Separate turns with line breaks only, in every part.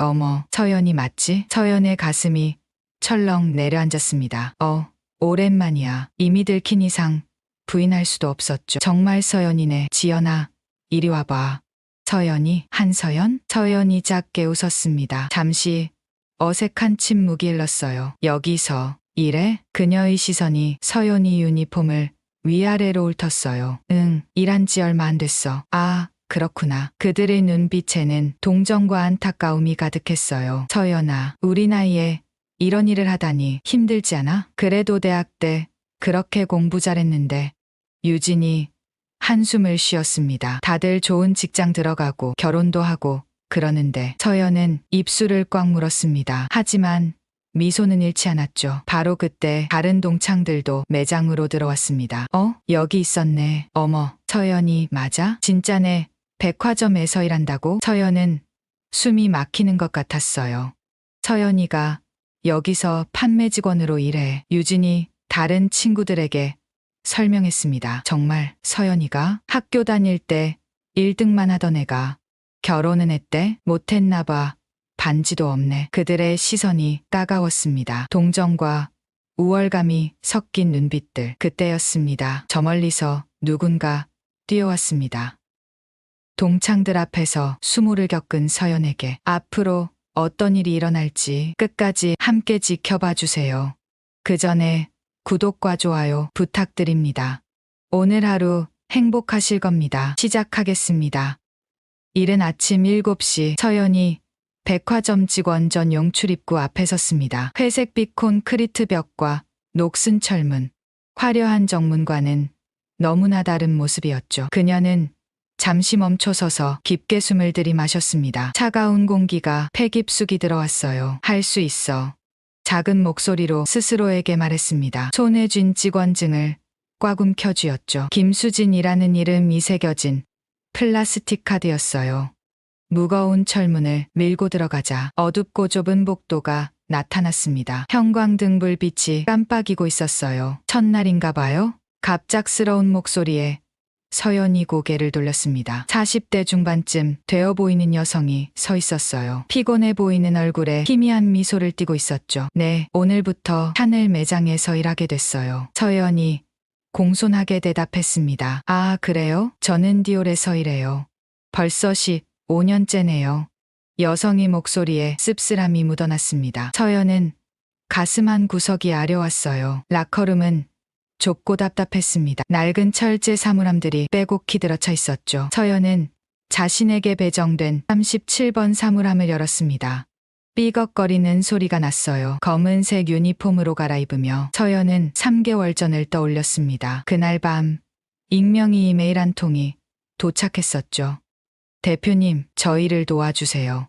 어머, 서연이 맞지? 서연의 가슴이 철렁 내려앉았습니다. 오랜만이야. 이미 들킨 이상 부인할 수도 없었죠. 정말 서연이네. 지연아, 이리 와봐. 서연이, 한서연? 서연이 작게 웃었습니다. 잠시 어색한 침묵이 흘렀어요. 여기서 일해? 그녀의 시선이 서연이 유니폼을 위아래로 훑었어요. 응, 일한 지 얼마 안 됐어. 아, 그렇구나. 그들의 눈빛에는 동정과 안타까움이 가득했어요. 서연아, 우리 나이에 이런 일을 하다니 힘들지 않아? 그래도 대학 때 그렇게 공부 잘했는데. 유진이 한숨을 쉬었습니다. 다들 좋은 직장 들어가고 결혼도 하고 그러는데 서연은 입술을 꽉 물었습니다. 하지만 미소는 잃지 않았죠. 바로 그때 다른 동창들도 매장으로 들어왔습니다. 여기 있었네. 어머, 서연이 맞아? 진짜네. 백화점에서 일한다고? 서연은 숨이 막히는 것 같았어요. 서연이가 여기서 판매 직원으로 일해. 유진이 다른 친구들에게 설명했습니다. 정말 서연이가 학교 다닐 때 1등만 하던 애가 결혼은 했대? 못했나 봐. 반지도 없네. 그들의 시선이 따가웠습니다. 동정과 우월감이 섞인 눈빛들. 그때였습니다. 저 멀리서 누군가 뛰어왔습니다. 동창들 앞에서 수모를 겪은 서연에게 앞으로 어떤 일이 일어날지 끝까지 함께 지켜봐 주세요. 그 전에 구독과 좋아요 부탁드립니다. 오늘 하루 행복하실 겁니다. 시작하겠습니다. 이른 아침 7시 서연이 백화점 직원 전용 출입구 앞에 섰습니다. 회색빛 콘크리트 벽과 녹슨 철문, 화려한 정문과는 너무나 다른 모습이었죠. 그녀는 잠시 멈춰서서 깊게 숨을 들이마셨습니다. 차가운 공기가 폐 깊숙이 들어왔어요. 할 수 있어. 작은 목소리로 스스로에게 말했습니다. 손에 쥔 직원증을 꽉 움켜쥐었죠. 김수진이라는 이름이 새겨진 플라스틱 카드였어요. 무거운 철문을 밀고 들어가자 어둡고 좁은 복도가 나타났습니다. 형광등 불빛이 깜빡이고 있었어요. 첫날인가 봐요. 갑작스러운 목소리에 서연이 고개를 돌렸습니다. 40대 중반쯤 되어 보이는 여성이 서 있었어요. 피곤해 보이는 얼굴에 희미한 미소를 띠고 있었죠. 네, 오늘부터 샤넬 매장에서 일하게 됐어요. 서연이 공손하게 대답했습니다. 아, 그래요? 저는 디올에서 일해요. 벌써 15년째네요. 여성의 목소리에 씁쓸함이 묻어났습니다. 서연은 가슴 한 구석이 아려왔어요. 라커룸은 좁고 답답했습니다. 낡은 철제 사물함들이 빼곡히 들어차 있었죠. 서연은 자신에게 배정된 37번 사물함을 열었습니다. 삐걱거리는 소리가 났어요. 검은색 유니폼으로 갈아입으며 서연은 3개월 전을 떠올렸습니다. 그날 밤 익명의 이메일 한 통이 도착했었죠. 대표님, 저희를 도와주세요.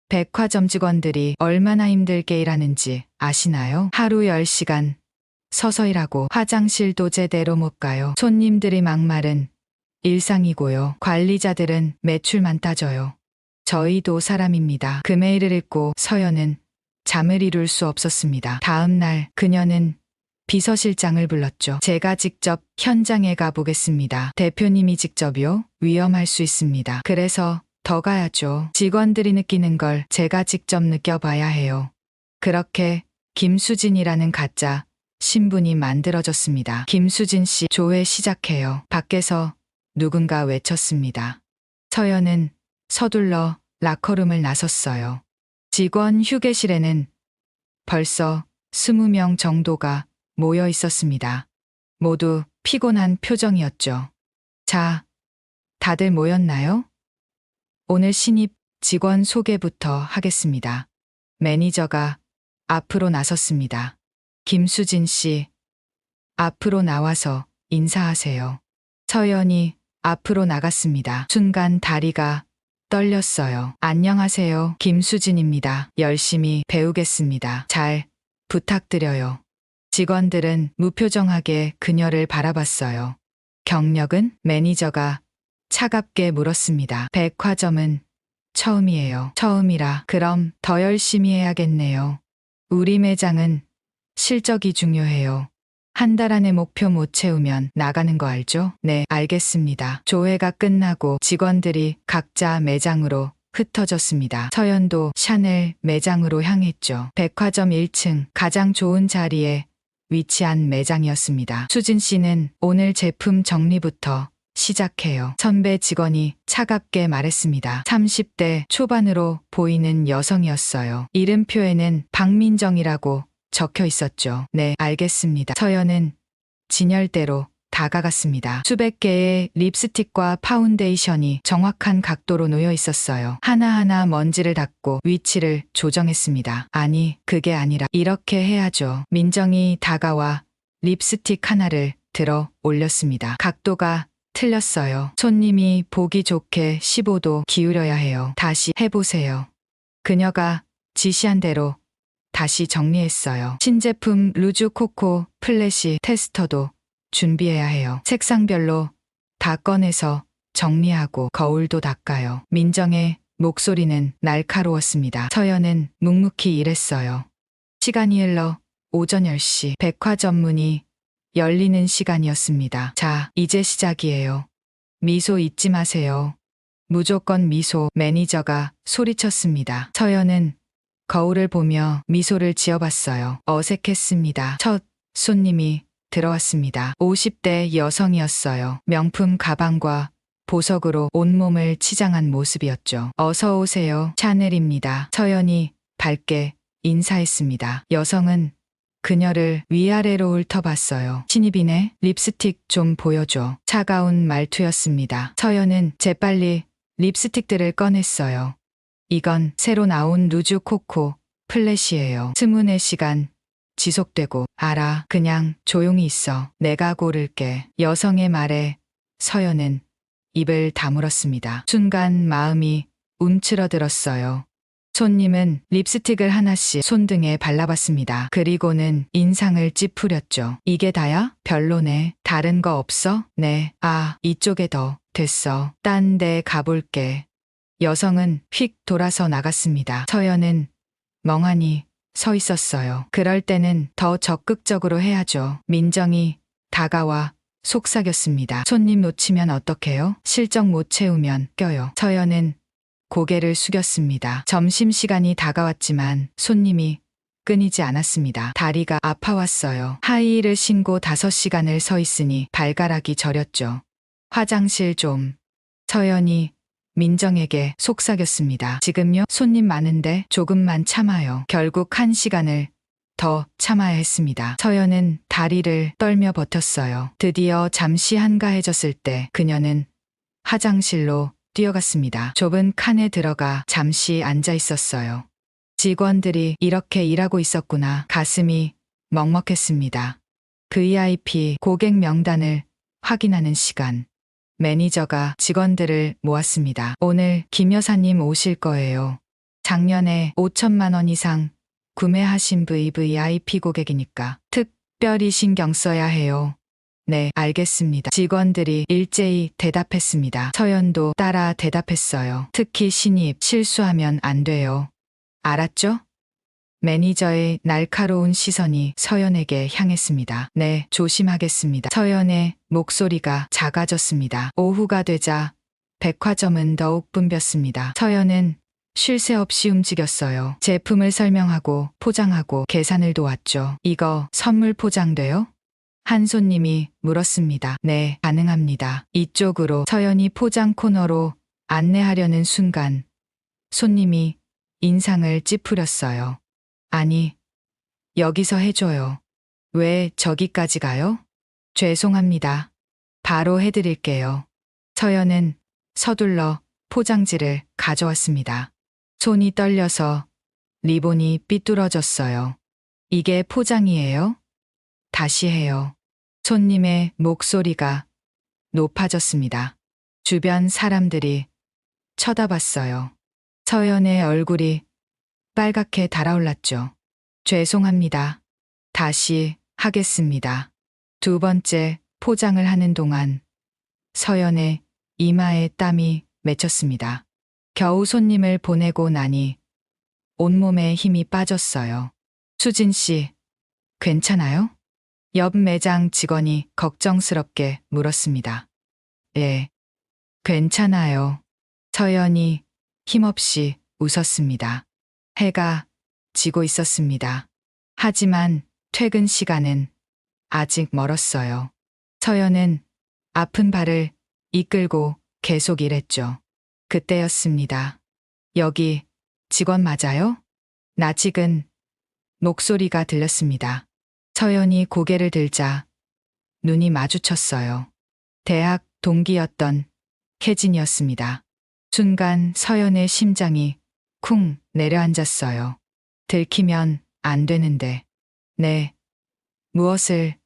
백화점 직원들이 얼마나 힘들게 일하는지 아시나요? 하루 10시간 서서 일하고 화장실도 제대로 못 가요. 손님들이 막말은 일상이고요. 관리자들은 매출만 따져요. 저희도 사람입니다. 그 메일을 읽고 서연은 잠을 이룰 수 없었습니다. 다음 날 그녀는 비서실장을 불렀죠. 제가 직접 현장에 가보겠습니다. 대표님이 직접요? 위험할 수 있습니다. 그래서 더 가야죠. 직원들이 느끼는 걸 제가 직접 느껴봐야 해요. 그렇게 김수진이라는 가짜 신분이 만들어졌습니다. 김수진 씨, 조회 시작해요. 밖에서 누군가 외쳤습니다. 서연은 서둘러 라커룸을 나섰어요. 직원 휴게실에는 벌써 20명 정도가 모여 있었습니다. 모두 피곤한 표정이었죠. 자, 다들 모였나요? 오늘 신입 직원 소개부터 하겠습니다. 매니저가 앞으로 나섰습니다. 김수진 씨, 앞으로 나와서 인사하세요. 서연이 앞으로 나갔습니다. 순간 다리가 떨렸어요. 안녕하세요. 김수진입니다. 열심히 배우겠습니다. 잘 부탁드려요. 직원들은 무표정하게 그녀를 바라봤어요. 경력은? 매니저가 차갑게 물었습니다. 백화점은 처음이에요. 처음이라 그럼 더 열심히 해야겠네요. 우리 매장은 실적이 중요해요. 한 달 안에 목표 못 채우면 나가는 거 알죠? 네, 알겠습니다. 조회가 끝나고 직원들이 각자 매장으로 흩어졌습니다. 서연도 샤넬 매장으로 향했죠. 백화점 1층 가장 좋은 자리에 위치한 매장이었습니다. 수진 씨는 오늘 제품 정리부터 시작해요. 선배 직원이 차갑게 말했습니다. 30대 초반으로 보이는 여성이었어요. 이름표에는 박민정이라고 적혀 있었죠. 네, 알겠습니다. 서연은 진열대로 다가갔습니다. 수백 개의 립스틱과 파운데이션이 정확한 각도로 놓여 있었어요. 하나하나 먼지를 닦고 위치를 조정했습니다. 아니, 그게 아니라 이렇게 해야죠. 민정이 다가와 립스틱 하나를 들어 올렸습니다. 각도가 틀렸어요. 손님이 보기 좋게 15도 기울여야 해요. 다시 해보세요. 그녀가 지시한 대로 다시 정리했어요. 신제품 루즈 코코 플래시 테스터도 준비해야 해요. 색상별로 다 꺼내서 정리하고 거울도 닦아요. 민정의 목소리는 날카로웠습니다. 서연은 묵묵히 일했어요. 시간이 흘러 오전 10시 백화점 문이 열리는 시간이었습니다. 자, 이제 시작이에요. 미소 잊지 마세요. 무조건 미소. 매니저가 소리쳤습니다. 서연은 거울을 보며 미소를 지어봤어요. 어색했습니다. 첫 손님이 들어왔습니다. 50대 여성이었어요. 명품 가방과 보석으로 온몸을 치장한 모습이었죠. 어서 오세요. 샤넬입니다. 서연이 밝게 인사했습니다. 여성은 그녀를 위아래로 훑어봤어요. 신입이네. 립스틱 좀 보여줘. 차가운 말투였습니다. 서연은 재빨리 립스틱들을 꺼냈어요. 이건 새로 나온 루즈 코코 플래시예요. 24시간 지속되고. 알아. 그냥 조용히 있어. 내가 고를게. 여성의 말에 서연은 입을 다물었습니다. 순간 마음이 움츠러들었어요. 손님은 립스틱을 하나씩 손등에 발라봤습니다. 그리고는 인상을 찌푸렸죠. 이게 다야? 별로네. 다른 거 없어? 네. 아, 이쪽에 더. 됐어. 딴 데 가볼게. 여성은 휙 돌아서 나갔습니다. 서연은 멍하니 서 있었어요. 그럴 때는 더 적극적으로 해야죠. 민정이 다가와 속삭였습니다. 손님 놓치면 어떡해요? 실적 못 채우면 껴요. 서연은 고개를 숙였습니다. 점심시간이 다가왔지만 손님이 끊이지 않았습니다. 다리가 아파왔어요. 하이힐을 신고 5시간을 서 있으니 발가락이 저렸죠. 화장실 좀. 서연이 민정에게 속삭였습니다. 지금요? 손님 많은데 조금만 참아요. 결국 1시간을 더 참아야 했습니다. 서연은 다리를 떨며 버텼어요. 드디어 잠시 한가해졌을 때 그녀는 화장실로 뛰어갔습니다. 좁은 칸에 들어가 잠시 앉아 있었어요. 직원들이 이렇게 일하고 있었구나. 가슴이 먹먹했습니다. VIP 고객 명단을 확인하는 시간. 매니저가 직원들을 모았습니다. 오늘 김 여사님 오실 거예요. 작년에 5천만 원 이상 구매하신 VVIP 고객이니까 특별히 신경 써야 해요. 네, 알겠습니다. 직원들이 일제히 대답했습니다. 서연도 따라 대답했어요. 특히 신입 실수하면 안 돼요. 알았죠? 매니저의 날카로운 시선이 서연에게 향했습니다. 네, 조심하겠습니다. 서연의 목소리가 작아졌습니다. 오후가 되자 백화점은 더욱 붐볐습니다. 서연은 쉴 새 없이 움직였어요. 제품을 설명하고 포장하고 계산을 도왔죠. 이거 선물 포장돼요? 한 손님이 물었습니다. 네, 가능합니다. 이쪽으로. 서연이 포장 코너로 안내하려는 순간 손님이 인상을 찌푸렸어요. 아니, 여기서 해줘요. 왜 저기까지 가요? 죄송합니다. 바로 해드릴게요. 서연은 서둘러 포장지를 가져왔습니다. 손이 떨려서 리본이 삐뚤어졌어요. 이게 포장이에요? 다시 해요. 손님의 목소리가 높아졌습니다. 주변 사람들이 쳐다봤어요. 서연의 얼굴이 빨갛게 달아올랐죠. 죄송합니다. 다시 하겠습니다. 두 번째 포장을 하는 동안 서연의 이마에 땀이 맺혔습니다. 겨우 손님을 보내고 나니 온몸에 힘이 빠졌어요. 수진 씨, 괜찮아요? 옆 매장 직원이 걱정스럽게 물었습니다. 예, 괜찮아요. 서연이 힘없이 웃었습니다. 해가 지고 있었습니다. 하지만 퇴근 시간은 아직 멀었어요. 서연은 아픈 발을 이끌고 계속 일했죠. 그때였습니다. 여기 직원 맞아요? 낯익은 목소리가 들렸습니다. 서연이 고개를 들자 눈이 마주쳤어요. 대학 동기였던 혜진이었습니다. 순간 서연의 심장이 쿵 내려앉았어요. 들키면 안 되는데. 네. 무엇을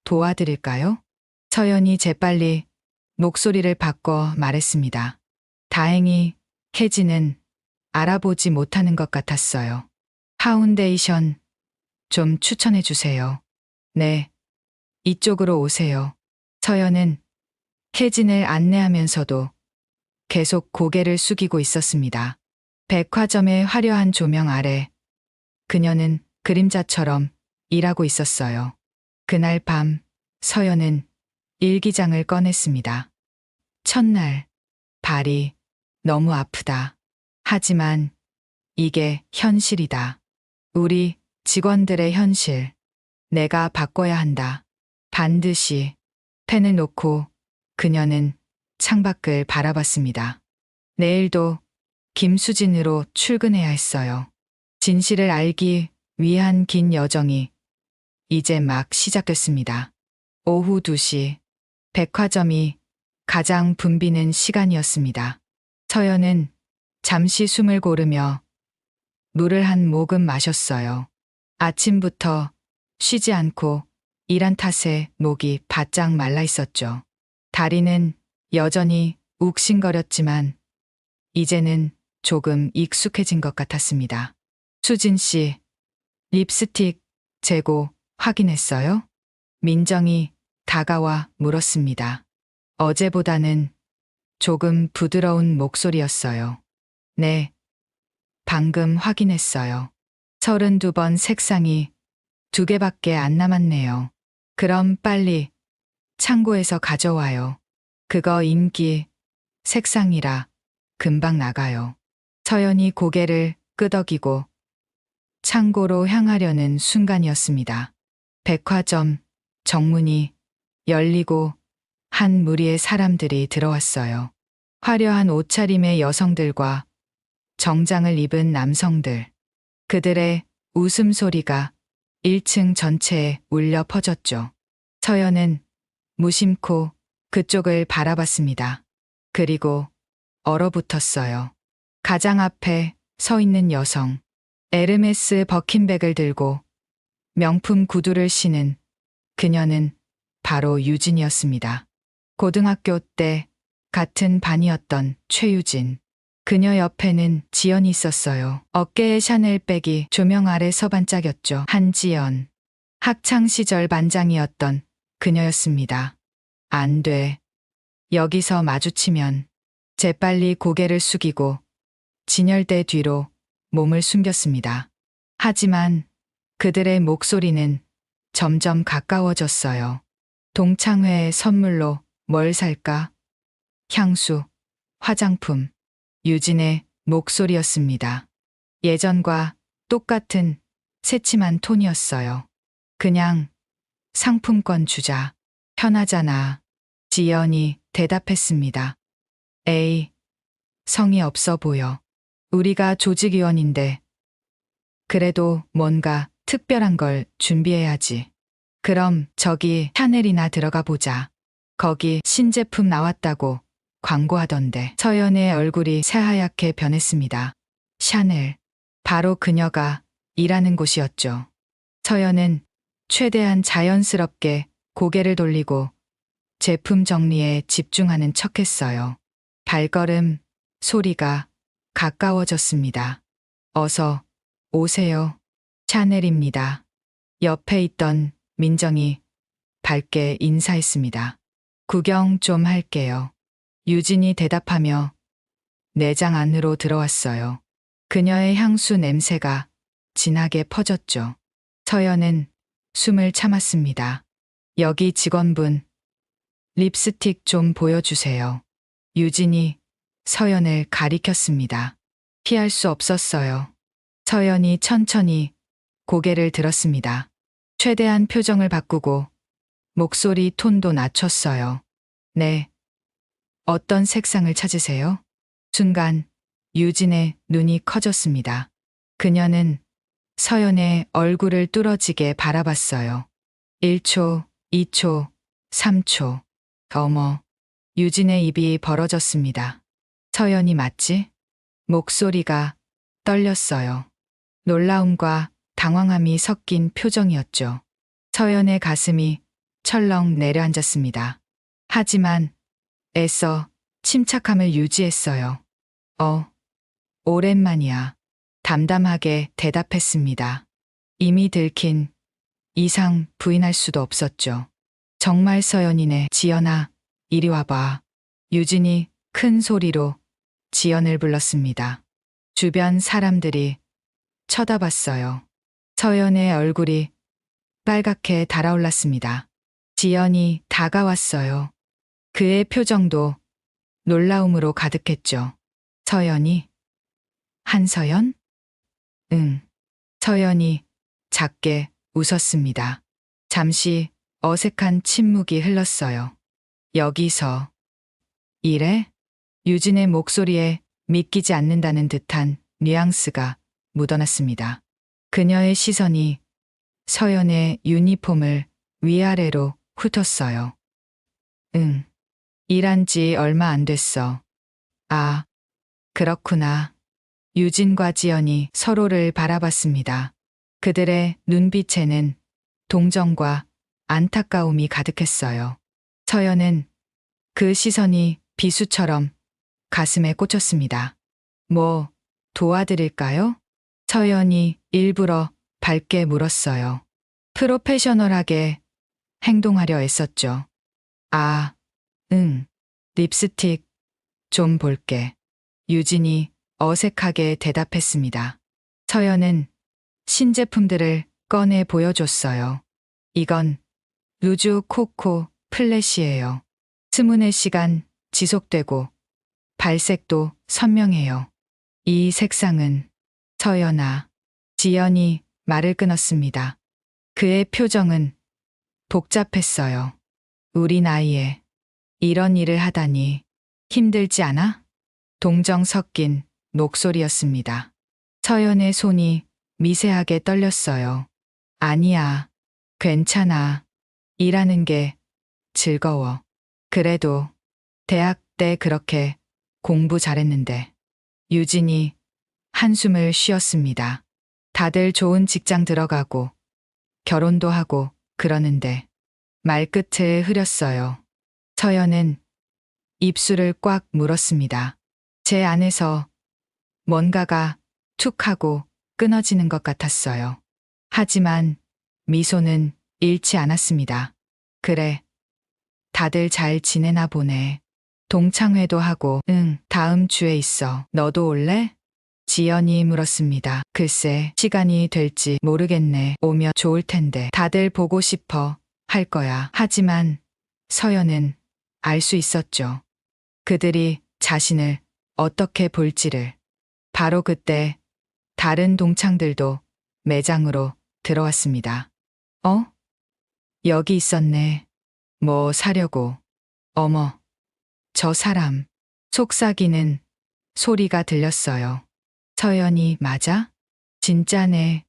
도와드릴까요? 서연이 재빨리 목소리를 바꿔 말했습니다. 다행히 혜진은 알아보지 못하는 것 같았어요. 파운데이션 좀 추천해 주세요. 네. 이쪽으로 오세요. 서연은 혜진을 안내하면서도 계속 고개를 숙이고 있었습니다. 백화점의 화려한 조명 아래 그녀는 그림자처럼 일하고 있었어요. 그날 밤 서연은 일기장을 꺼냈습니다. 첫날 발이 너무 아프다. 하지만 이게 현실이다. 우리 직원들의 현실. 내가 바꿔야 한다. 반드시. 펜을 놓고 그녀는 창밖을 바라봤습니다. 내일도 김수진으로 출근해야 했어요. 진실을 알기 위한 긴 여정이 이제 막 시작됐습니다. 오후 2시 백화점이 가장 붐비는 시간이었습니다. 서연은 잠시 숨을 고르며 물을 한 모금 마셨어요. 아침부터 쉬지 않고 일한 탓에 목이 바짝 말라 있었죠. 다리는 여전히 욱신거렸지만 이제는 조금 익숙해진 것 같았습니다. 수진 씨, 립스틱 재고 확인했어요? 민정이 다가와 물었습니다. 어제보다는 조금 부드러운 목소리였어요. 네, 방금 확인했어요. 32번 색상이 2개밖에 안 남았네요. 그럼 빨리 창고에서 가져와요. 그거 인기 색상이라 금방 나가요. 서연이 고개를 끄덕이고 창고로 향하려는 순간이었습니다. 백화점 정문이 열리고 한 무리의 사람들이 들어왔어요. 화려한 옷차림의 여성들과 정장을 입은 남성들. 그들의 웃음소리가 1층 전체에 울려 퍼졌죠. 서연은 무심코 그쪽을 바라봤습니다. 그리고 얼어붙었어요. 가장 앞에 서 있는 여성. 에르메스 버킨백을 들고 명품 구두를 신은 그녀는 바로 유진이었습니다. 고등학교 때 같은 반이었던 최유진. 그녀 옆에는 지연이 있었어요. 어깨에 샤넬백이 조명 아래서 반짝였죠. 한지연. 학창시절 반장이었던 그녀였습니다. 안 돼. 여기서 마주치면. 재빨리 고개를 숙이고 진열대 뒤로 몸을 숨겼습니다. 하지만 그들의 목소리는 점점 가까워졌어요. 동창회의 선물로 뭘 살까? 향수, 화장품. 유진의 목소리였습니다. 예전과 똑같은 새침한 톤이었어요. 그냥 상품권 주자. 편하잖아. 지연이 대답했습니다. 에이, 성의 없어 보여. 우리가 조직위원인데. 그래도 뭔가 특별한 걸 준비해야지. 그럼 저기 샤넬이나 들어가 보자. 거기 신제품 나왔다고 광고하던데. 서연의 얼굴이 새하얗게 변했습니다. 샤넬. 바로 그녀가 일하는 곳이었죠. 서연은 최대한 자연스럽게 고개를 돌리고 제품 정리에 집중하는 척했어요. 발걸음 소리가 가까워졌습니다. 어서 오세요. 샤넬입니다. 옆에 있던 민정이 밝게 인사했습니다. 구경 좀 할게요. 유진이 대답하며 내장 안으로 들어왔어요. 그녀의 향수 냄새가 진하게 퍼졌죠. 서연은 숨을 참았습니다. 여기 직원분, 립스틱 좀 보여주세요. 유진이 서연을 가리켰습니다. 피할 수 없었어요. 서연이 천천히 고개를 들었습니다. 최대한 표정을 바꾸고 목소리 톤도 낮췄어요. 네. 어떤 색상을 찾으세요? 순간 유진의 눈이 커졌습니다. 그녀는 서연의 얼굴을 뚫어지게 바라봤어요. 1초, 2초, 3초. 어머. 유진의 입이 벌어졌습니다. 서연이 맞지? 목소리가 떨렸어요. 놀라움과 당황함이 섞인 표정이었죠. 서연의 가슴이 철렁 내려앉았습니다. 하지만 애써 침착함을 유지했어요. 오랜만이야. 담담하게 대답했습니다. 이미 들킨 이상 부인할 수도 없었죠. 정말 서연이네. 지연아, 이리 와봐. 유진이 큰 소리로 지연을 불렀습니다. 주변 사람들이 쳐다봤어요. 서연의 얼굴이 빨갛게 달아올랐습니다. 지연이 다가왔어요. 그의 표정도 놀라움으로 가득했죠. 서연이? 한서연? 응. 서연이 작게 웃었습니다. 잠시 어색한 침묵이 흘렀어요. 여기서 이래? 유진의 목소리에 믿기지 않는다는 듯한 뉘앙스가 묻어났습니다. 그녀의 시선이 서연의 유니폼을 위아래로 훑었어요. 응. 일한 지 얼마 안 됐어. 아, 그렇구나. 유진과 지연이 서로를 바라봤습니다. 그들의 눈빛에는 동정과 안타까움이 가득했어요. 서연은 그 시선이 비수처럼 가슴에 꽂혔습니다. 뭐 도와드릴까요? 서연이 일부러 밝게 물었어요. 프로페셔널하게 행동하려 애썼죠. 아, 응. 립스틱 좀 볼게. 유진이 어색하게 대답했습니다. 서연은 신제품들을 꺼내 보여줬어요. 이건 루즈 코코 플래시예요. 스문의 시간 지속되고 발색도 선명해요. 이 색상은 서연아. 지연이 말을 끊었습니다. 그의 표정은 복잡했어요. 우리 나이에 이런 일을 하다니 힘들지 않아? 동정 섞인 목소리였습니다. 서연의 손이 미세하게 떨렸어요. 아니야. 괜찮아. 일하는 게 즐거워. 그래도 대학 때 그렇게 공부 잘했는데. 유진이 한숨을 쉬었습니다. 다들 좋은 직장 들어가고 결혼도 하고 그러는데 말끝을 흐렸어요. 서연은 입술을 꽉 물었습니다. 제 안에서 뭔가가 툭 하고 끊어지는 것 같았어요. 하지만 미소는 잃지 않았습니다. 그래. 다들 잘 지내나 보네. 동창회도 하고, 응, 다음 주에 있어. 너도 올래? 지연이 물었습니다. 글쎄, 시간이 될지 모르겠네. 오면 좋을 텐데. 다들 보고 싶어 할 거야. 하지만 서연은 알 수 있었죠. 그들이 자신을 어떻게 볼지를. 바로 그때 다른 동창들도 매장으로 들어왔습니다. 여기 있었네. 뭐 사려고. 어머, 저 사람. 속삭이는 소리가 들렸어요. 서연이 맞아? 진짜네.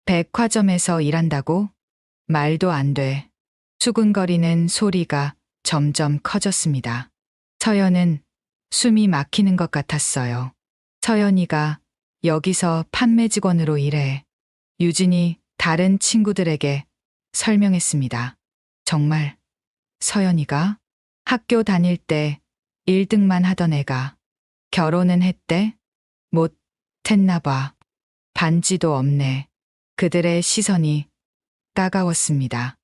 백화점에서 일한다고? 말도 안 돼. 수근거리는 소리가 점점 커졌습니다. 서연은 숨이 막히는 것 같았어요. 서연이가 여기서 판매 직원으로 일해. 유진이 다른 친구들에게 설명했습니다. 정말 서연이가 학교 다닐 때 1등만 하던 애가 결혼은 했대? 못 했나 봐. 반지도 없네. 그들의 시선이 따가웠습니다.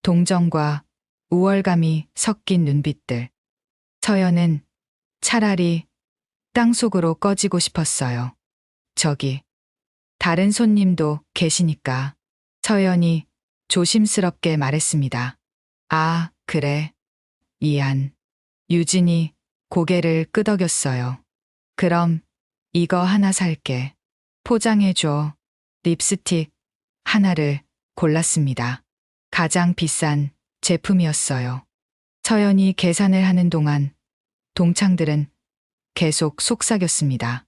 동정과 우월감이 섞인 눈빛들. 서연은 차라리 땅속으로 꺼지고 싶었어요. 저기, 다른 손님도 계시니까. 서연이 조심스럽게 말했습니다. 아, 그래. 미안. 유진이 고개를 끄덕였어요. 그럼 이거 하나 살게. 포장해줘. 립스틱 하나를 골랐습니다. 가장 비싼 제품이었어요. 서연이 계산을 하는 동안 동창들은 계속 속삭였습니다.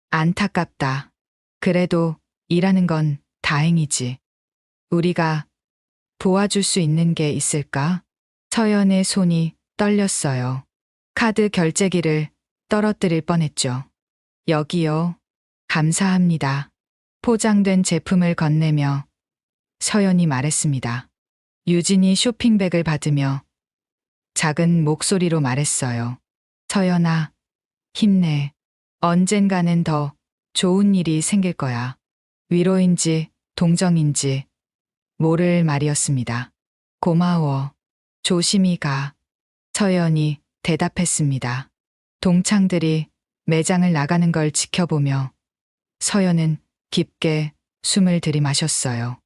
안타깝다. 그래도 일하는 건 다행이지. 우리가 도와줄 수 있는 게 있을까? 서연의 손이 떨렸어요. 카드 결제기를 떨어뜨릴 뻔했죠. 여기요. 감사합니다. 포장된 제품을 건네며 서연이 말했습니다. 유진이 쇼핑백을 받으며 작은 목소리로 말했어요. 서연아, 힘내. 언젠가는 더 좋은 일이 생길 거야. 위로인지 동정인지 모를 말이었습니다. 고마워. 조심히 가. 서연이 대답했습니다. 동창들이 매장을 나가는 걸 지켜보며 서연은 깊게 숨을 들이마셨어요.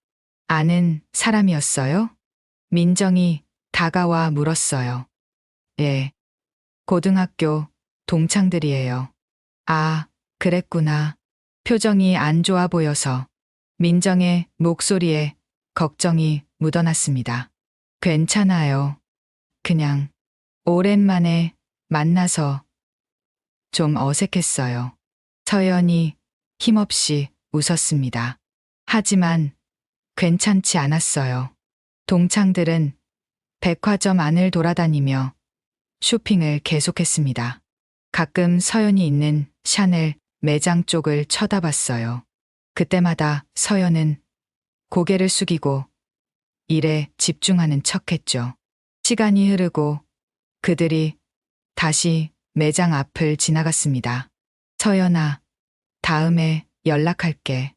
아는 사람이었어요? 민정이 다가와 물었어요. 예. 고등학교 동창들이에요. 아, 그랬구나. 표정이 안 좋아 보여서 민정의 목소리에 걱정이 묻어났습니다. 괜찮아요. 그냥 오랜만에 만나서 좀 어색했어요. 서연이 힘없이 웃었습니다. 하지만 괜찮지 않았어요. 동창들은 백화점 안을 돌아다니며 쇼핑을 계속했습니다. 가끔 서연이 있는 샤넬 매장 쪽을 쳐다봤어요. 그때마다 서연은 고개를 숙이고 일에 집중하는 척했죠. 시간이 흐르고 그들이 다시 매장 앞을 지나갔습니다. 서연아, 다음에 연락할게.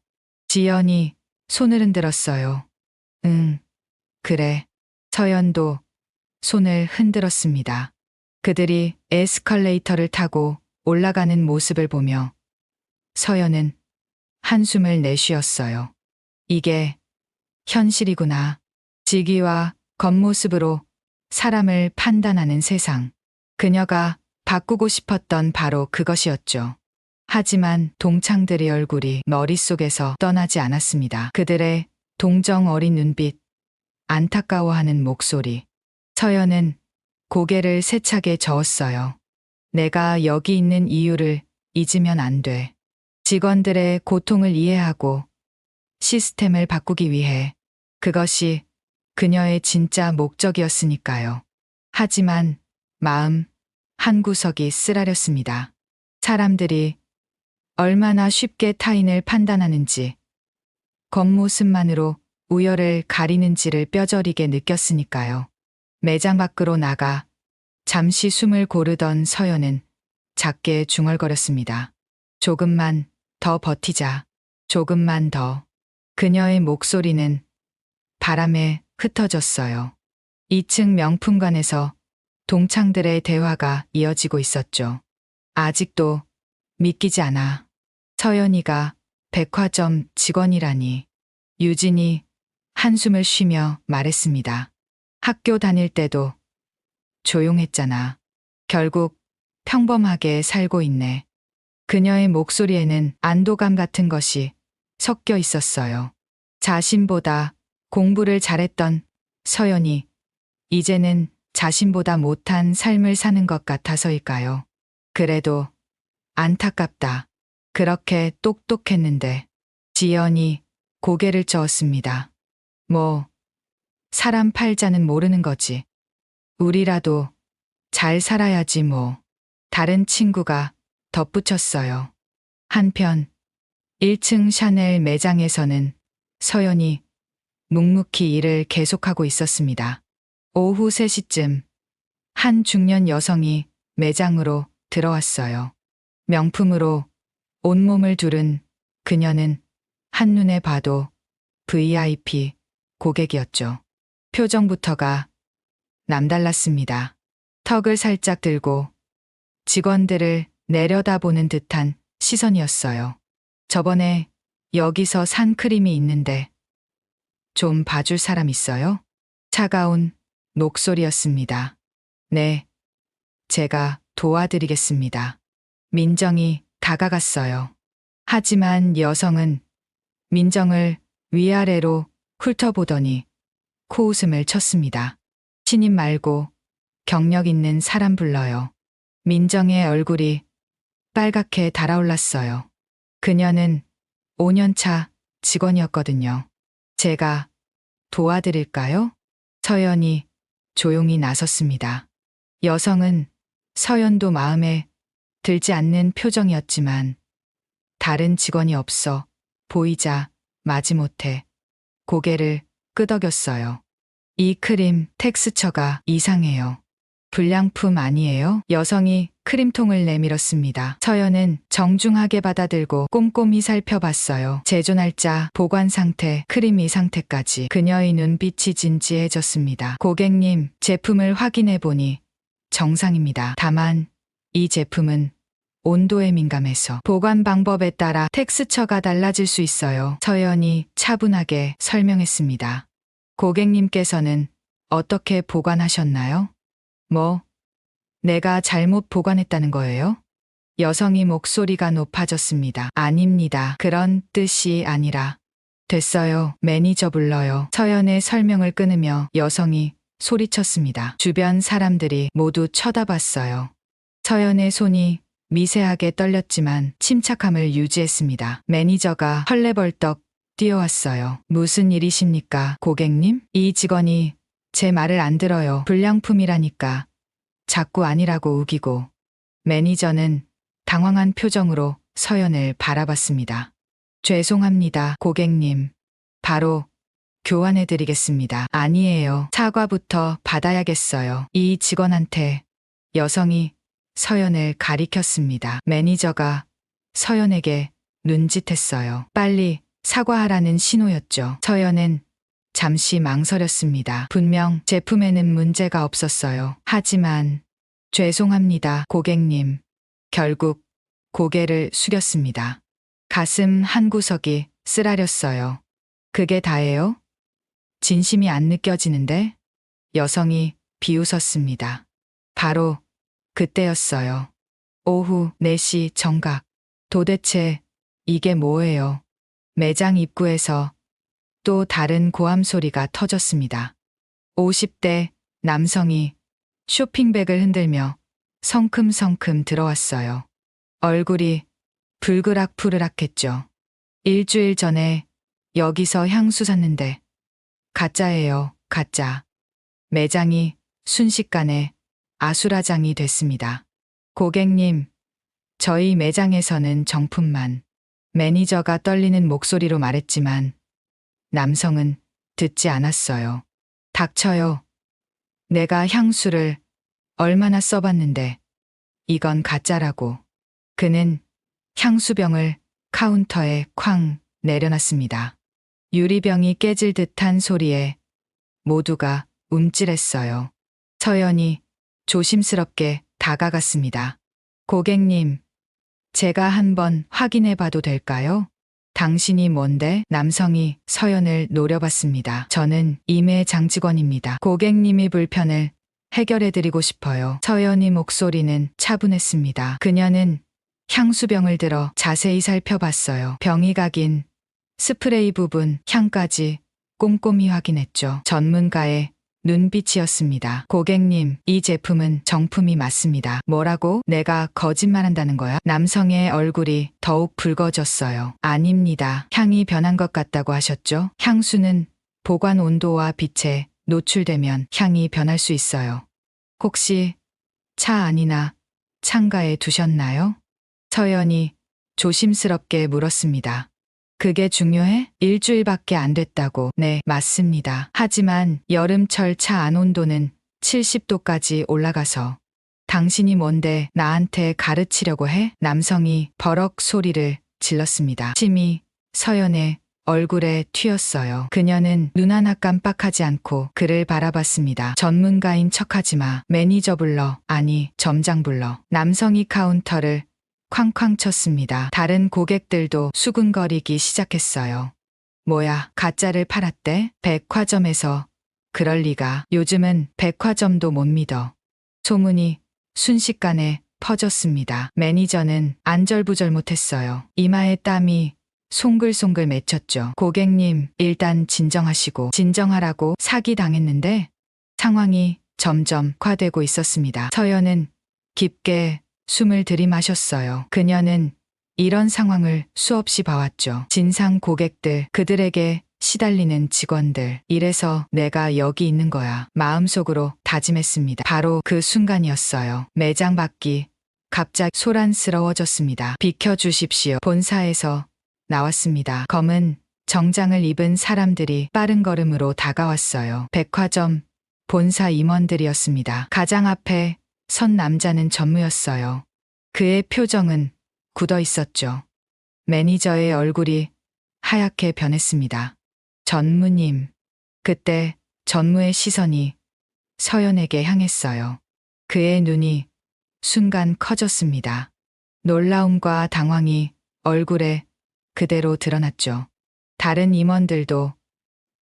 지연이 손을 흔들었어요. 응, 그래. 서연도 손을 흔들었습니다. 그들이 에스컬레이터를 타고 올라가는 모습을 보며 서연은 한숨을 내쉬었어요. 이게 현실이구나. 직위와 겉모습으로 사람을 판단하는 세상. 그녀가 바꾸고 싶었던 바로 그것이었죠. 하지만 동창들의 얼굴이 머릿속에서 떠나지 않았습니다. 그들의 동정 어린 눈빛, 안타까워하는 목소리. 서연은 고개를 세차게 저었어요. 내가 여기 있는 이유를 잊으면 안 돼. 직원들의 고통을 이해하고 시스템을 바꾸기 위해 그것이 그녀의 진짜 목적이었으니까요. 하지만 마음 한구석이 쓰라렸습니다. 사람들이 얼마나 쉽게 타인을 판단하는지, 겉모습만으로 우열을 가리는지를 뼈저리게 느꼈으니까요. 매장 밖으로 나가 잠시 숨을 고르던 서연은 작게 중얼거렸습니다. 조금만 더 버티자. 조금만 더. 그녀의 목소리는 바람에 흩어졌어요. 2층 명품관에서 동창들의 대화가 이어지고 있었죠. 아직도 믿기지 않아. 서연이가 백화점 직원이라니. 유진이 한숨을 쉬며 말했습니다. 학교 다닐 때도 조용했잖아. 결국 평범하게 살고 있네. 그녀의 목소리에는 안도감 같은 것이 섞여 있었어요. 자신보다 공부를 잘했던 서연이 이제는 자신보다 못한 삶을 사는 것 같아서일까요? 그래도 안타깝다. 그렇게 똑똑했는데. 지연이 고개를 저었습니다. 뭐, 사람 팔자는 모르는 거지. 우리라도 잘 살아야지 뭐. 다른 친구가 덧붙였어요. 한편 1층 샤넬 매장에서는 서연이 묵묵히 일을 계속하고 있었습니다. 오후 3시쯤 한 중년 여성이 매장으로 들어왔어요. 명품으로 온몸을 두른 그녀는 한눈에 봐도 VIP 고객이었죠. 표정부터가 남달랐습니다. 턱을 살짝 들고 직원들을 내려다보는 듯한 시선이었어요. 저번에 여기서 산 크림이 있는데 좀 봐줄 사람 있어요? 차가운 목소리였습니다. 네, 제가 도와드리겠습니다. 민정이 다가갔어요. 하지만 여성은 민정을 위아래로 훑어보더니 코웃음을 쳤습니다. 신임 말고 경력 있는 사람 불러요. 민정의 얼굴이 빨갛게 달아올랐어요. 그녀는 5년차 직원이었거든요. 제가 도와드릴까요? 서연이 조용히 나섰습니다. 여성은 서연도 마음에 들지 않는 표정이었지만 다른 직원이 없어 보이자 마지못해 고개를 끄덕였어요. 이 크림 텍스처가 이상해요. 불량품 아니에요? 여성이 크림통을 내밀었습니다. 서연은 정중하게 받아들고 꼼꼼히 살펴봤어요. 제조 날짜, 보관 상태, 크림이 상태까지. 그녀의 눈빛이 진지해졌습니다. 고객님, 제품을 확인해 보니 정상입니다. 다만 이 제품은 온도에 민감해서 보관 방법에 따라 텍스처가 달라질 수 있어요. 서연이 차분하게 설명했습니다. 고객님께서는 어떻게 보관하셨나요? 내가 잘못 보관했다는 거예요? 여성이 목소리가 높아졌습니다. 아닙니다. 그런 뜻이 아니라. 됐어요. 매니저 불러요. 서연의 설명을 끊으며 여성이 소리쳤습니다. 주변 사람들이 모두 쳐다봤어요. 서연의 손이 미세하게 떨렸지만 침착함을 유지했습니다. 매니저가 헐레벌떡 뛰어왔어요. 무슨 일이십니까, 고객님? 이 직원이 제 말을 안 들어요. 불량품이라니까. 자꾸 아니라고 우기고. 매니저는 당황한 표정으로 서연을 바라봤습니다. 죄송합니다, 고객님. 바로 교환해드리겠습니다. 아니에요. 사과부터 받아야겠어요. 이 직원한테. 여성이 서연을 가리켰습니다. 매니저가 서연에게 눈짓했어요. 빨리 사과하라는 신호였죠. 서연은 잠시 망설였습니다. 분명 제품에는 문제가 없었어요. 하지만 죄송합니다, 고객님. 결국 고개를 숙였습니다. 가슴 한구석이 쓰라렸어요. 그게 다예요? 진심이 안 느껴지는데? 여성이 비웃었습니다. 바로 그때였어요. 오후 4시 정각. 도대체 이게 뭐예요? 매장 입구에서 또 다른 고함 소리가 터졌습니다. 50대 남성이 쇼핑백을 흔들며 성큼성큼 들어왔어요. 얼굴이 불그락푸르락했죠. 일주일 전에 여기서 향수 샀는데 가짜예요, 가짜. 매장이 순식간에 아수라장이 됐습니다. 고객님, 저희 매장에서는 정품만. 매니저가 떨리는 목소리로 말했지만 남성은 듣지 않았어요. 닥쳐요. 내가 향수를 얼마나 써봤는데 이건 가짜라고. 그는 향수병을 카운터에 쾅 내려놨습니다. 유리병이 깨질 듯한 소리에 모두가 움찔했어요. 서연이 조심스럽게 다가갔습니다. 고객님, 제가 한번 확인해 봐도 될까요? 당신이 뭔데? 남성이 서연을 노려봤습니다. 저는 임의 장직원입니다. 고객님의 불편을 해결해 드리고 싶어요. 서연의 목소리는 차분했습니다. 그녀는 향수병을 들어 자세히 살펴봤어요. 병이 각인 스프레이 부분, 향까지 꼼꼼히 확인했죠. 전문가의 눈빛이었습니다. 고객님, 이 제품은 정품이 맞습니다. 뭐라고? 내가 거짓말한다는 거야? 남성의 얼굴이 더욱 붉어졌어요. 아닙니다. 향이 변한 것 같다고 하셨죠? 향수는 보관 온도와 빛에 노출되면 향이 변할 수 있어요. 혹시 차 안이나 창가에 두셨나요? 서연이 조심스럽게 물었습니다. 그게 중요해? 일주일밖에 안 됐다고. 네, 맞습니다. 하지만 여름철 차 안 온도는 70도까지 올라가서. 당신이 뭔데 나한테 가르치려고 해? 남성이 버럭 소리를 질렀습니다. 침이 서연의 얼굴에 튀었어요. 그녀는 눈 하나 깜빡하지 않고 그를 바라봤습니다. 전문가인 척하지 마. 매니저 불러. 아니, 점장 불러. 남성이 카운터를 쾅쾅 쳤습니다. 다른 고객들도 수근거리기 시작했어요. 뭐야, 가짜를 팔았대? 백화점에서. 그럴 리가. 요즘은 백화점도 못 믿어. 소문이 순식간에 퍼졌습니다. 매니저는 안절부절 못했어요. 이마에 땀이 송글송글 맺혔죠. 고객님, 일단 진정하시고. 진정하라고. 사기당했는데 상황이 점점 악화되고 있었습니다. 서연은 깊게 숨을 들이마셨어요. 그녀는 이런 상황을 수없이 봐왔죠. 진상 고객들, 그들에게 시달리는 직원들. 이래서 내가 여기 있는 거야. 마음속으로 다짐했습니다. 바로 그 순간이었어요. 매장 밖이 갑자기 소란스러워졌습니다. 비켜주십시오. 본사에서 나왔습니다. 검은 정장을 입은 사람들이 빠른 걸음으로 다가왔어요. 백화점 본사 임원들이었습니다. 가장 앞에 선 남자는 전무였어요. 그의 표정은 굳어 있었죠. 매니저의 얼굴이 하얗게 변했습니다. 전무님. 그때 전무의 시선이 서연에게 향했어요. 그의 눈이 순간 커졌습니다. 놀라움과 당황이 얼굴에 그대로 드러났죠. 다른 임원들도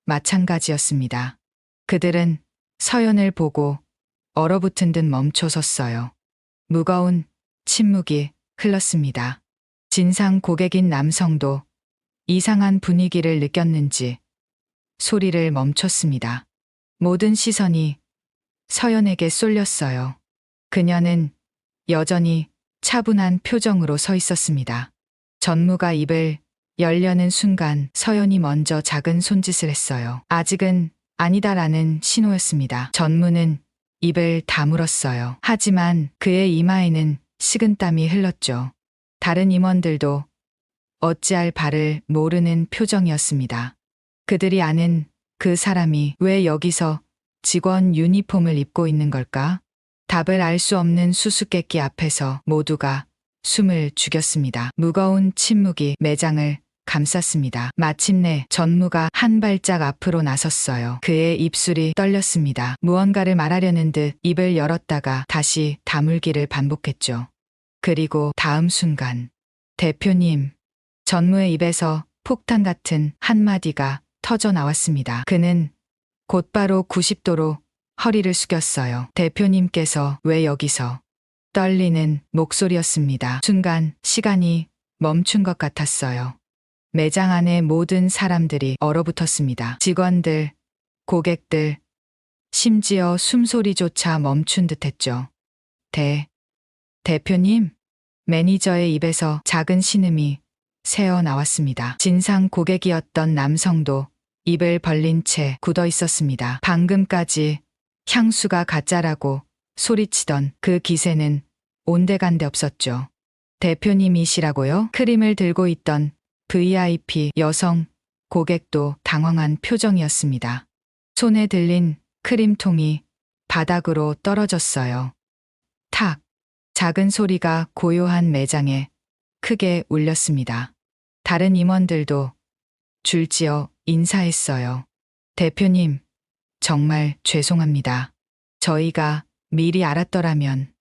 마찬가지였습니다. 그들은 서연을 보고 얼어붙은 듯 멈춰섰어요. 무거운 침묵이 흘렀습니다. 진상 고객인 남성도 이상한 분위기를 느꼈는지 소리를 멈췄습니다. 모든 시선이 서연에게 쏠렸어요. 그녀는 여전히 차분한 표정으로 서 있었습니다. 전무가 입을 열려는 순간 서연이 먼저 작은 손짓을 했어요. 아직은 아니다라는 신호였습니다. 전무는 입을 다물었어요. 하지만 그의 이마에는 식은땀이 흘렀죠. 다른 임원들도 어찌할 바를 모르는 표정이었습니다. 그들이 아는 그 사람이 왜 여기서 직원 유니폼을 입고 있는 걸까? 답을 알 수 없는 수수께끼 앞에서 모두가 숨을 죽였습니다. 무거운 침묵이 매장을 감쌌습니다. 마침내 전무가 한 발짝 앞으로 나섰어요. 그의 입술이 떨렸습니다. 무언가를 말하려는 듯 입을 열었다가 다시 다물기를 반복했죠. 그리고 다음 순간 대표님. 전무의 입에서 폭탄 같은 한마디가 터져 나왔습니다. 그는 곧바로 90도로 허리를 숙였어요. 대표님께서 왜 여기서? 떨리는 목소리였습니다. 순간 시간이 멈춘 것 같았어요. 매장 안의 모든 사람들이 얼어붙었습니다. 직원들, 고객들, 심지어 숨소리조차 멈춘 듯했죠. 대표님? 매니저의 입에서 작은 신음이 새어 나왔습니다. 진상 고객이었던 남성도 입을 벌린 채 굳어 있었습니다. 방금까지 향수가 가짜라고 소리치던 그 기세는 온데간데 없었죠. 대표님이시라고요? 크림을 들고 있던 VIP 여성 고객도 당황한 표정이었습니다. 손에 들린 크림통이 바닥으로 떨어졌어요. 탁! 작은 소리가 고요한 매장에 크게 울렸습니다. 다른 임원들도 줄지어 인사했어요. 대표님, 정말 죄송합니다. 저희가 미리 알았더라면.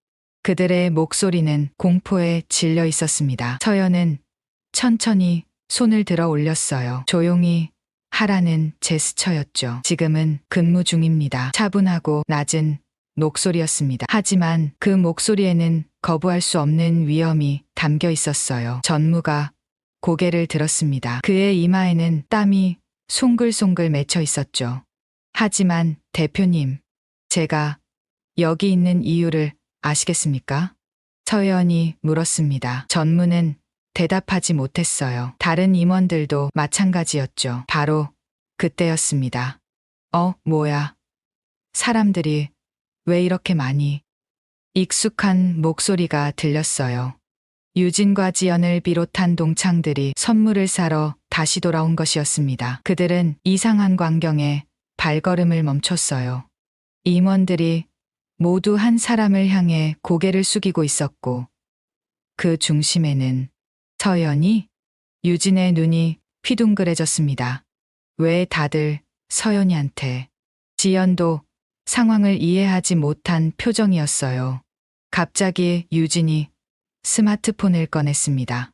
그들의 목소리는 공포에 질려 있었습니다. 서연은 천천히 손을 들어 올렸어요. 조용히 하라는 제스처였죠. 지금은 근무 중입니다. 차분하고 낮은 목소리였습니다. 하지만 그 목소리에는 거부할 수 없는 위험이 담겨 있었어요. 전무가 고개를 들었습니다. 그의 이마에는 땀이 송글송글 맺혀 있었죠. 하지만 대표님, 제가 여기 있는 이유를 아시겠습니까? 서연이 물었습니다. 전무는 대답하지 못했어요. 다른 임원들도 마찬가지였죠. 바로 그때였습니다. 뭐야. 사람들이 왜 이렇게 많이? 익숙한 목소리가 들렸어요. 유진과 지연을 비롯한 동창들이 선물을 사러 다시 돌아온 것이었습니다. 그들은 이상한 광경에 발걸음을 멈췄어요. 임원들이 모두 한 사람을 향해 고개를 숙이고 있었고 그 중심에는 서연이? 유진의 눈이 휘둥그레졌습니다. 왜 다들 서연이한테? 지연도 상황을 이해하지 못한 표정이었어요. 갑자기 유진이 스마트폰을 꺼냈습니다.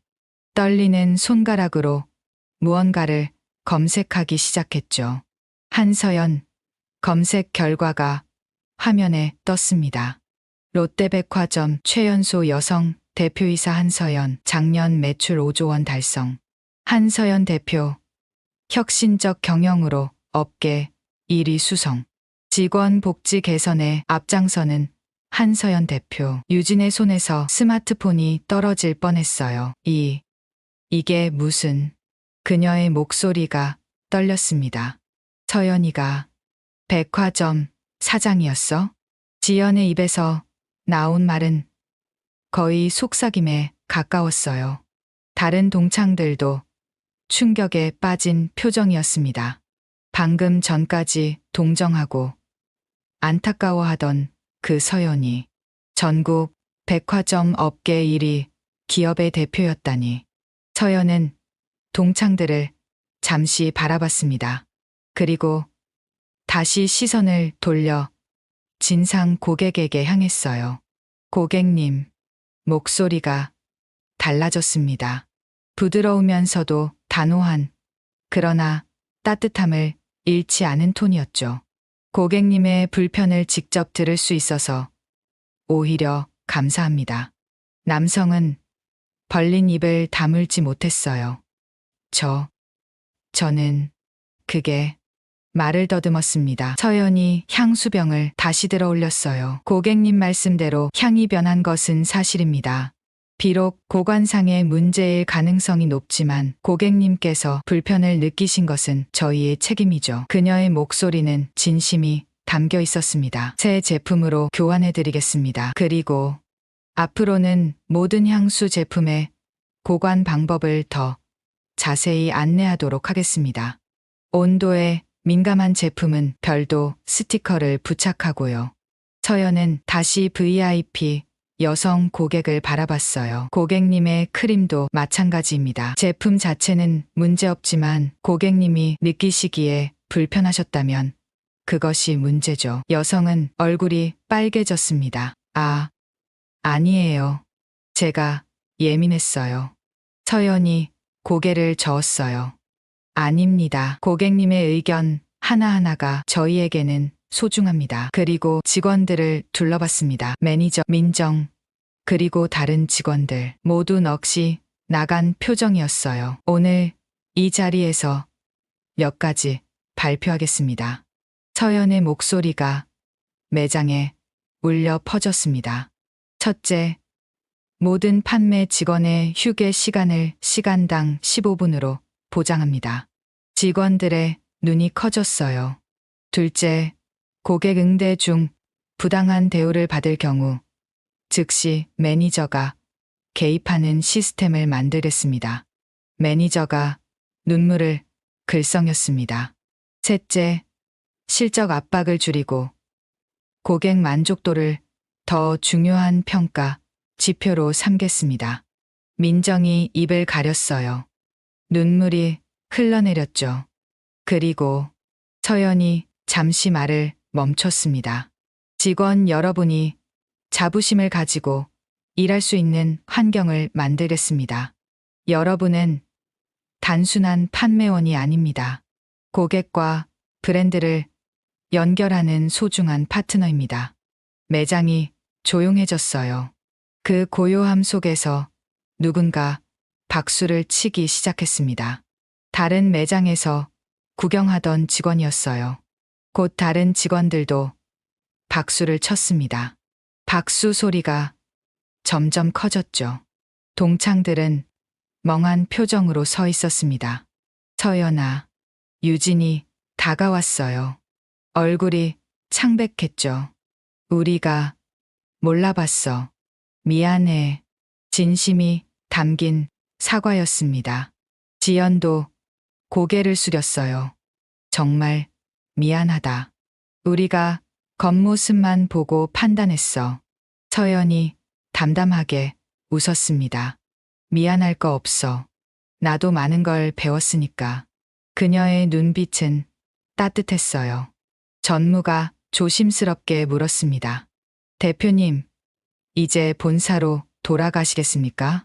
떨리는 손가락으로 무언가를 검색하기 시작했죠. 한서연 검색 결과가 화면에 떴습니다. 롯데백화점 최연소 여성 대표이사 한서연 작년 매출 5조 원 달성. 한서연 대표 혁신적 경영으로 업계 1위 수성. 직원 복지 개선에 앞장서는 한서연 대표. 유진의 손에서 스마트폰이 떨어질 뻔했어요. 이게 무슨. 그녀의 목소리가 떨렸습니다. 서연이가 백화점 사장이었어? 지연의 입에서 나온 말은 거의 속삭임에 가까웠어요. 다른 동창들도 충격에 빠진 표정이었습니다. 방금 전까지 동정하고 안타까워하던 그 서연이 전국 백화점 업계 1위 기업의 대표였다니. 서연은 동창들을 잠시 바라봤습니다. 그리고 다시 시선을 돌려 진상 고객에게 향했어요. 고객님, 목소리가 달라졌습니다. 부드러우면서도 단호한, 그러나 따뜻함을 잃지 않은 톤이었죠. 고객님의 불편을 직접 들을 수 있어서 오히려 감사합니다. 남성은 벌린 입을 다물지 못했어요. 저는 그게 말을 더듬었습니다. 서연이 향수병을 다시 들어 올렸어요. 고객님 말씀대로 향이 변한 것은 사실입니다. 비록 고관상의 문제일 가능성이 높지만 고객님께서 불편을 느끼신 것은 저희의 책임이죠. 그녀의 목소리는 진심이 담겨 있었습니다. 새 제품으로 교환해 드리겠습니다. 그리고 앞으로는 모든 향수 제품의 고관 방법을 더 자세히 안내하도록 하겠습니다. 온도에 민감한 제품은 별도 스티커를 부착하고요. 서연은 다시 VIP 여성 고객을 바라봤어요. 고객님의 크림도 마찬가지입니다. 제품 자체는 문제없지만 고객님이 느끼시기에 불편하셨다면 그것이 문제죠. 여성은 얼굴이 빨개졌습니다. 아니에요. 제가 예민했어요. 서연이 고개를 저었어요. 아닙니다. 고객님의 의견 하나하나가 저희에게는 소중합니다. 그리고 직원들을 둘러봤습니다. 매니저, 민정, 그리고 다른 직원들 모두 넋이 나간 표정이었어요. 오늘 이 자리에서 몇 가지 발표하겠습니다. 서연의 목소리가 매장에 울려 퍼졌습니다. 첫째, 모든 판매 직원의 휴게 시간을 시간당 15분으로 보장합니다. 직원들의 눈이 커졌어요. 둘째, 고객 응대 중 부당한 대우를 받을 경우 즉시 매니저가 개입하는 시스템을 만들겠습니다. 매니저가 눈물을 글썽였습니다. 셋째, 실적 압박을 줄이고 고객 만족도를 더 중요한 평가 지표로 삼겠습니다. 민정이 입을 가렸어요. 눈물이 흘러내렸죠. 그리고 서연이 잠시 말을 멈췄습니다. 직원 여러분이 자부심을 가지고 일할 수 있는 환경을 만들겠습니다. 여러분은 단순한 판매원이 아닙니다. 고객과 브랜드를 연결하는 소중한 파트너입니다. 매장이 조용해졌어요. 그 고요함 속에서 누군가 박수를 치기 시작했습니다. 다른 매장에서 구경하던 직원이었어요. 곧 다른 직원들도 박수를 쳤습니다. 박수 소리가 점점 커졌죠. 동창들은 멍한 표정으로 서 있었습니다. 서연아, 유진이 다가왔어요. 얼굴이 창백했죠. 우리가 몰라봤어. 미안해. 진심이 담긴 사과였습니다. 지연도 고개를 숙였어요. 정말 미안하다. 우리가 겉모습만 보고 판단했어. 서연이 담담하게 웃었습니다. 미안할 거 없어. 나도 많은 걸 배웠으니까. 그녀의 눈빛은 따뜻했어요. 전무가 조심스럽게 물었습니다. 대표님, 이제 본사로 돌아가시겠습니까?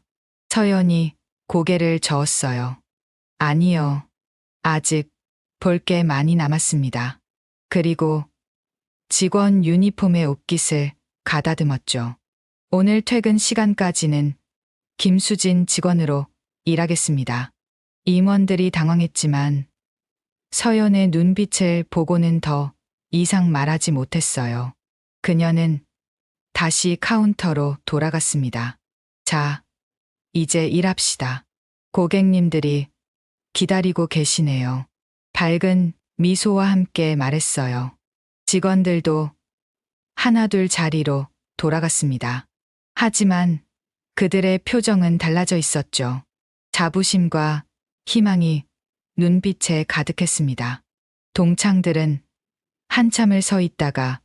서연이 고개를 저었어요. 아니요. 아직 볼 게 많이 남았습니다. 그리고 직원 유니폼의 옷깃을 가다듬었죠. 오늘 퇴근 시간까지는 김수진 직원으로 일하겠습니다. 임원들이 당황했지만 서연의 눈빛을 보고는 더 이상 말하지 못했어요. 그녀는 다시 카운터로 돌아갔습니다. 자, 이제 일합시다. 고객님들이 기다리고 계시네요. 밝은 미소와 함께 말했어요. 직원들도 하나둘 자리로 돌아갔습니다. 하지만 그들의 표정은 달라져 있었죠. 자부심과 희망이 눈빛에 가득했습니다. 동창들은 한참을 서 있다가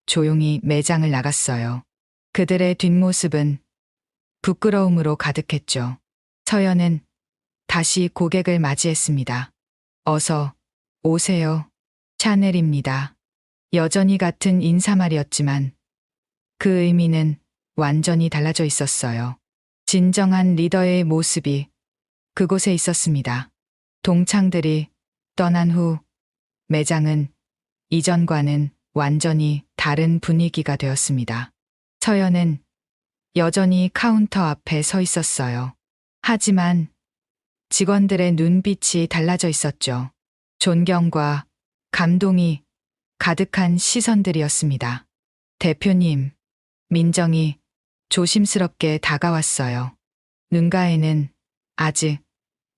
조용히 매장을 나갔어요. 그들의 뒷모습은 부끄러움으로 가득했죠. 서연은 다시 고객을 맞이했습니다. 어서 오세요. 샤넬입니다. 여전히 같은 인사말이었지만 그 의미는 완전히 달라져 있었어요. 진정한 리더의 모습이 그곳에 있었습니다. 동창들이 떠난 후 매장은 이전과는 완전히 다른 분위기가 되었습니다. 서연은 여전히 카운터 앞에 서 있었어요. 하지만 직원들의 눈빛이 달라져 있었죠. 존경과 감동이 가득한 시선들이었습니다. 대표님, 민정이 조심스럽게 다가왔어요. 눈가에는 아직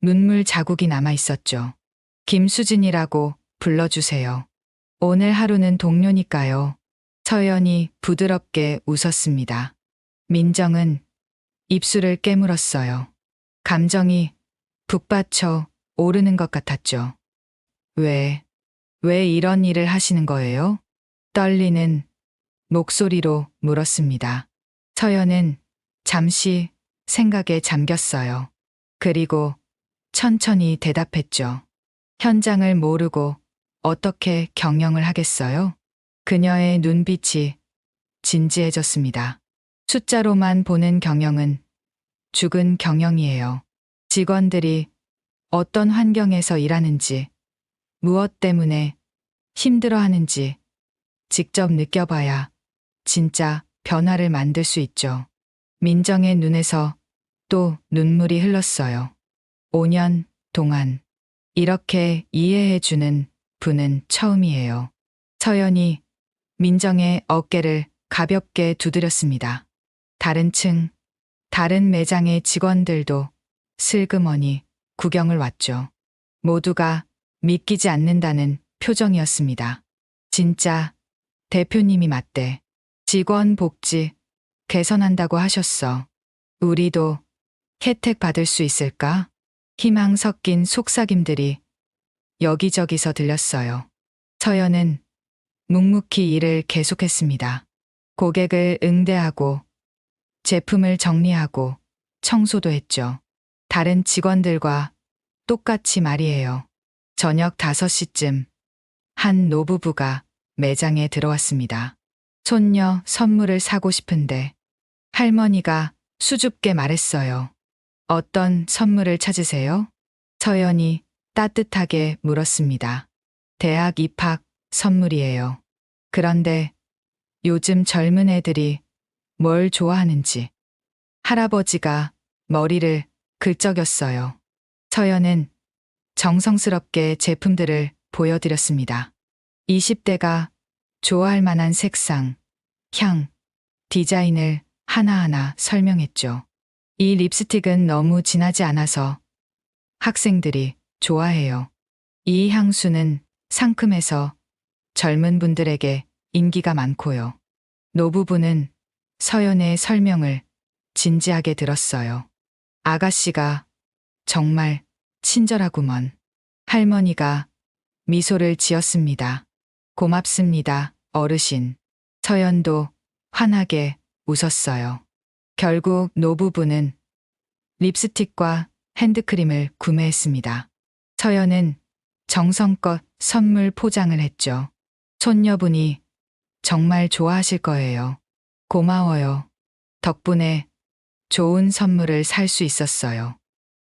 눈물 자국이 남아 있었죠. 김수진이라고 불러주세요. 오늘 하루는 동료니까요. 서연이 부드럽게 웃었습니다. 민정은 입술을 깨물었어요. 감정이 북받쳐 오르는 것 같았죠. 왜 이런 일을 하시는 거예요? 떨리는 목소리로 물었습니다. 서연은 잠시 생각에 잠겼어요. 그리고 천천히 대답했죠. 현장을 모르고 어떻게 경영을 하겠어요? 그녀의 눈빛이 진지해졌습니다. 숫자로만 보는 경영은 죽은 경영이에요. 직원들이 어떤 환경에서 일하는지, 무엇 때문에 힘들어하는지 직접 느껴봐야 진짜 변화를 만들 수 있죠. 민정의 눈에서 또 눈물이 흘렀어요. 5년 동안 이렇게 이해해주는 분은 처음이에요. 서연이 민정의 어깨를 가볍게 두드렸습니다. 다른 층, 다른 매장의 직원들도 슬그머니 구경을 왔죠. 모두가 믿기지 않는다는 표정이었습니다. 진짜 대표님이 맞대. 직원 복지 개선한다고 하셨어. 우리도 혜택 받을 수 있을까? 희망 섞인 속삭임들이 여기저기서 들렸어요. 서연은 묵묵히 일을 계속했습니다. 고객을 응대하고 제품을 정리하고 청소도 했죠. 다른 직원들과 똑같이 말이에요. 저녁 5시쯤 한 노부부가 매장에 들어왔습니다. 손녀 선물을 사고 싶은데 할머니가 수줍게 말했어요. 어떤 선물을 찾으세요? 서연이 따뜻하게 물었습니다. 대학 입학 선물이에요. 그런데 요즘 젊은 애들이 뭘 좋아하는지. 할아버지가 머리를 긁적였어요. 서연은 정성스럽게 제품들을 보여드렸습니다. 20대가 좋아할 만한 색상, 향, 디자인을 하나하나 설명했죠. 이 립스틱은 너무 진하지 않아서 학생들이 좋아해요. 이 향수는 상큼해서 젊은 분들에게 인기가 많고요. 노부부는 서연의 설명을 진지하게 들었어요. 아가씨가 정말 친절하구먼. 할머니가 미소를 지었습니다. 고맙습니다, 어르신. 서연도 환하게 웃었어요. 결국 노부부는 립스틱과 핸드크림을 구매했습니다. 서연은 정성껏 선물 포장을 했죠. 손녀분이 정말 좋아하실 거예요. 고마워요. 덕분에 좋은 선물을 살 수 있었어요.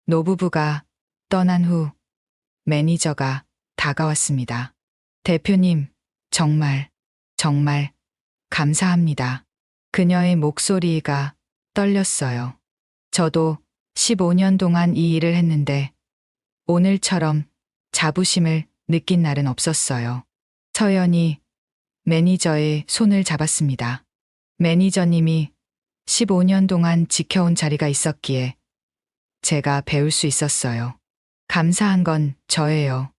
노부부가 떠난 후 매니저가 다가왔습니다. 대표님, 정말 감사합니다. 그녀의 목소리가 떨렸어요. 저도 15년 동안 이 일을 했는데 오늘처럼 자부심을 느낀 날은 없었어요. 서연이 매니저의 손을 잡았습니다. 매니저님이 15년 동안 지켜온 자리가 있었기에 제가 배울 수 있었어요. 감사한 건 저예요.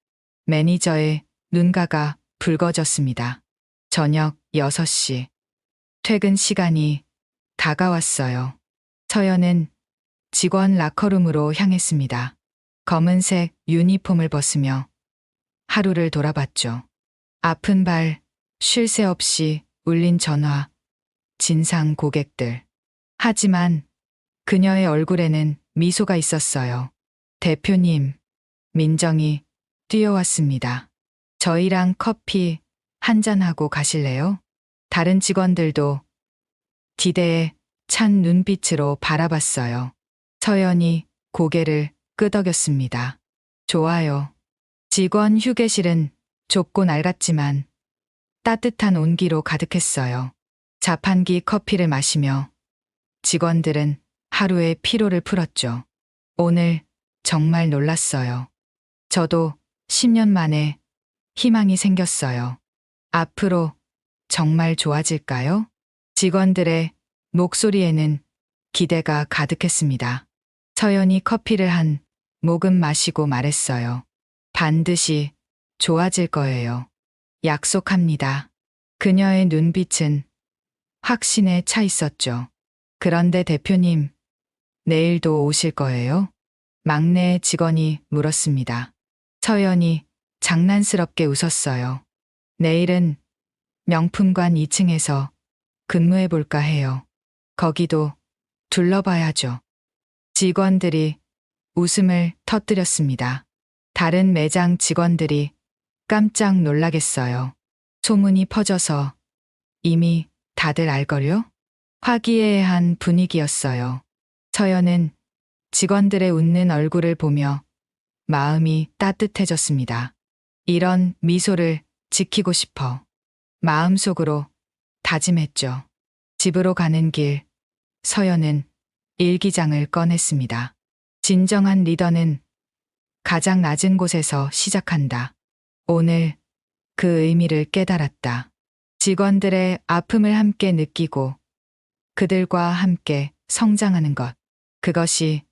매니저의 눈가가 붉어졌습니다. 저녁 6시. 퇴근 시간이 다가왔어요. 서연은 직원 라커룸으로 향했습니다. 검은색 유니폼을 벗으며 하루를 돌아봤죠. 아픈 발, 쉴 새 없이 울린 전화, 진상 고객들. 하지만 그녀의 얼굴에는 미소가 있었어요. 대표님, 민정이 뛰어왔습니다. 저희랑 커피 한잔하고 가실래요? 다른 직원들도 기대에 찬 눈빛으로 바라봤어요. 서연이 고개를 끄덕였습니다. 좋아요. 직원 휴게실은 좁고 낡았지만 따뜻한 온기로 가득했어요. 자판기 커피를 마시며 직원들은 하루의 피로를 풀었죠. 오늘 정말 놀랐어요. 저도 10년 만에 희망이 생겼어요. 앞으로 정말 좋아질까요? 직원들의 목소리에는 기대가 가득했습니다. 서연이 커피를 한 모금 마시고 말했어요. 반드시 좋아질 거예요. 약속합니다. 그녀의 눈빛은 확신에 차 있었죠. 그런데 대표님, 내일도 오실 거예요? 막내 직원이 물었습니다. 서연이 장난스럽게 웃었어요. 내일은 명품관 2층에서 근무해 볼까 해요. 거기도 둘러봐야죠. 직원들이 웃음을 터뜨렸습니다. 다른 매장 직원들이 깜짝 놀라겠어요. 소문이 퍼져서 이미 다들 알걸요? 화기애애한 분위기였어요. 서연은 직원들의 웃는 얼굴을 보며 마음이 따뜻해졌습니다. 이런 미소를 지키고 싶어 마음속으로 다짐했죠. 집으로 가는 길, 서연은 일기장을 꺼냈습니다. 진정한 리더는 가장 낮은 곳에서 시작한다. 오늘 그 의미를 깨달았다. 직원들의 아픔을 함께 느끼고 그들과 함께 성장하는 것. 그것이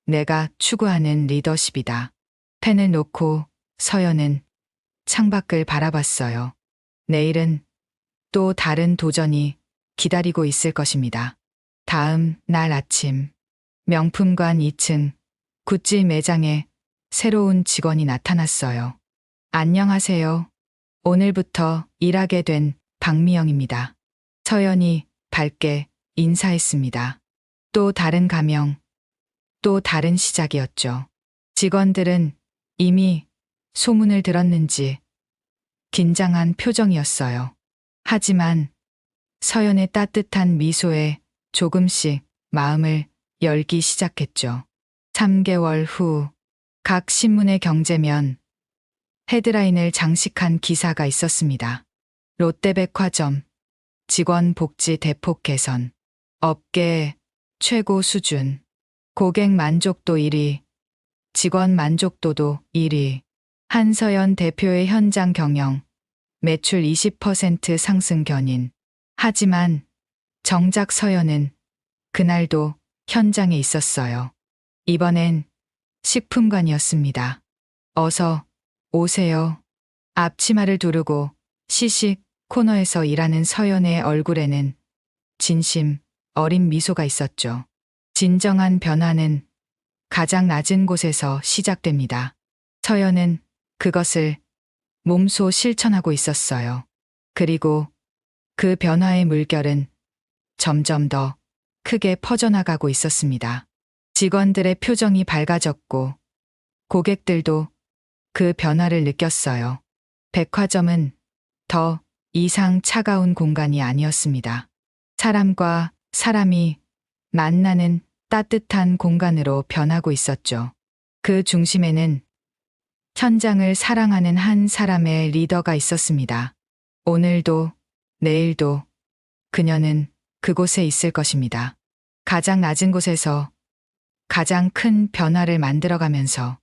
내가 추구하는 리더십이다. 펜을 놓고 서연은 창밖을 바라봤어요. 내일은 또 다른 도전이 기다리고 있을 것입니다. 다음 날 아침, 명품관 2층 구찌 매장에 새로운 직원이 나타났어요. 안녕하세요. 오늘부터 일하게 된 박미영입니다. 서연이 밝게 인사했습니다. 또 다른 가명, 또 다른 시작이었죠. 직원들은 이미 소문을 들었는지 긴장한 표정이었어요. 하지만 서연의 따뜻한 미소에 조금씩 마음을 열기 시작했죠. 3개월 후, 각 신문의 경제면 헤드라인을 장식한 기사가 있었습니다. 롯데백화점, 직원 복지 대폭 개선, 업계 최고 수준, 고객 만족도 1위, 직원 만족도도 1위, 한서연 대표의 현장 경영, 매출 20% 상승 견인. 하지만 정작 서연은 그날도 현장에 있었어요. 이번엔 식품관이었습니다. 어서 오세요. 앞치마를 두르고 시식 코너에서 일하는 서연의 얼굴에는 진심 어린 미소가 있었죠. 진정한 변화는 가장 낮은 곳에서 시작됩니다. 서연은 그것을 몸소 실천하고 있었어요. 그리고 그 변화의 물결은 점점 더 크게 퍼져나가고 있었습니다. 직원들의 표정이 밝아졌고 고객들도 그 변화를 느꼈어요. 백화점은 더 이상 차가운 공간이 아니었습니다. 사람과 사람이 만나는 따뜻한 공간으로 변하고 있었죠. 그 중심에는 현장을 사랑하는 한 사람의 리더가 있었습니다. 오늘도 내일도 그녀는 그곳에 있을 것입니다. 가장 낮은 곳에서 가장 큰 변화를 만들어가면서